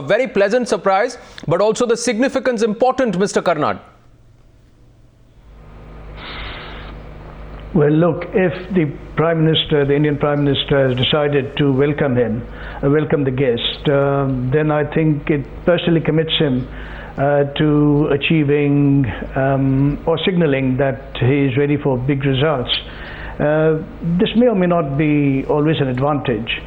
A very pleasant surprise, but also the significance important, Mr. Karnad. Well, look, if the Prime Minister, the Indian Prime Minister, has decided to welcome him, welcome the guest, then I think it personally commits him to achieving or signaling that he is ready for big results. This may or may not be always an advantage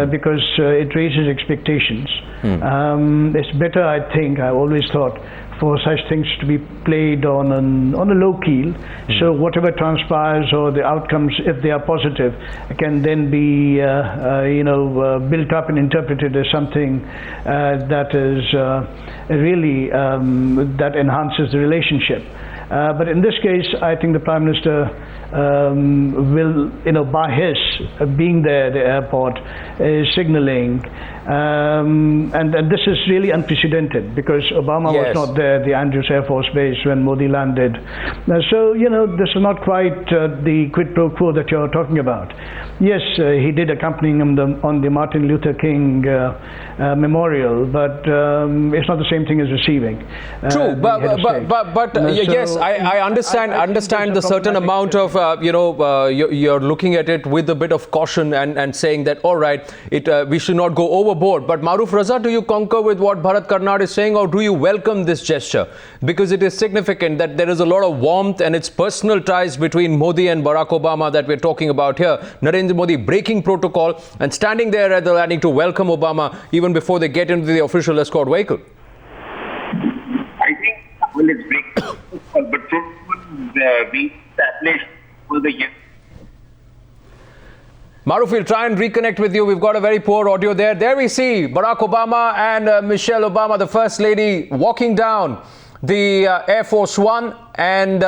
because it raises expectations. It's better, I think, I always thought, for such things to be played on a low keel, so whatever transpires or the outcomes, if they are positive, can then be built up and interpreted as something that is really that enhances the relationship. But in this case, I think the Prime Minister will, by his being there at the airport, is signaling, and this is really unprecedented because Obama was not there at the Andrews Air Force Base when Modi landed. So, this is not quite the quid pro quo that you're talking about. Yes, he did accompany him on the Martin Luther King memorial, but it's not the same thing as receiving. True, but yes, I understand the certain amount of, you're looking at it with a bit of caution and saying that, all right, we should not go overboard. But Maruf Raza, do you concur with what Bharat Karnad is saying, or do you welcome this gesture? Because it is significant that there is a lot of warmth and it's personal ties between Modi and Barack Obama that we're talking about here. Narendra Modi breaking protocol and standing there at the landing to welcome Obama even before they get into the official escort vehicle. I think, well, it's breaking protocol, but protocol being established for the year. Maruf, we'll try and reconnect with you. We've got a very poor audio there. There we see Barack Obama and Michelle Obama, the First Lady, walking down the Air Force One, and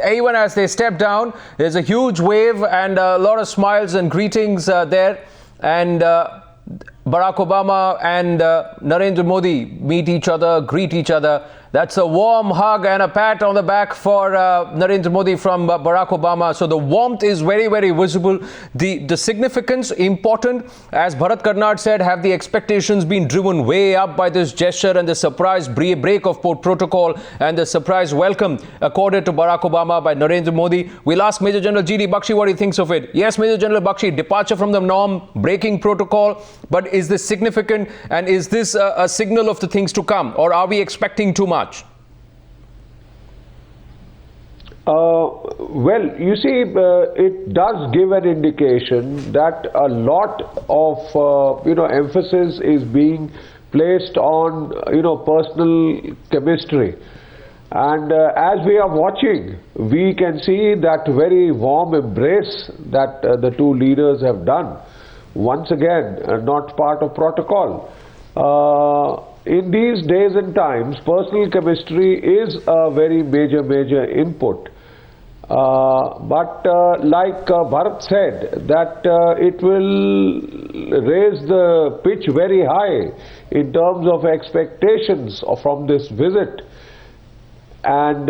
even as they step down, there's a huge wave and a lot of smiles and greetings there. And Barack Obama and Narendra Modi meet each other, greet each other. That's a warm hug and a pat on the back for Narendra Modi from Barack Obama. So the warmth is very, very visible. The significance important, as Bharat Karnad said, have the expectations been driven way up by this gesture and the surprise break of protocol and the surprise welcome accorded to Barack Obama by Narendra Modi. We'll ask Major General G.D. Bakshi what he thinks of it. Yes, Major General Bakshi, departure from the norm, breaking protocol, but is this significant and is this a signal of the things to come, or are we expecting too much? Well, you see, it does give an indication that a lot of, emphasis is being placed on, personal chemistry. And as we are watching, we can see that very warm embrace that the two leaders have done. Once again, not part of protocol. In these days and times, personal chemistry is a very major input. But like Bharat said, that it will raise the pitch very high in terms of expectations from this visit. And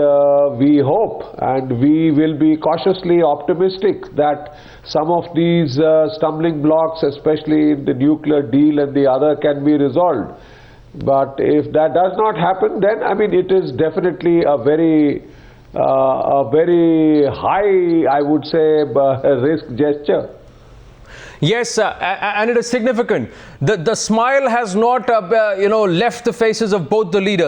we hope and we will be cautiously optimistic that some of these stumbling blocks, especially in the nuclear deal and the other, can be resolved. But if that does not happen, then it is definitely a very high, I would say, risk gesture. Yes, and it is significant. The smile has not, left the faces of both the leaders.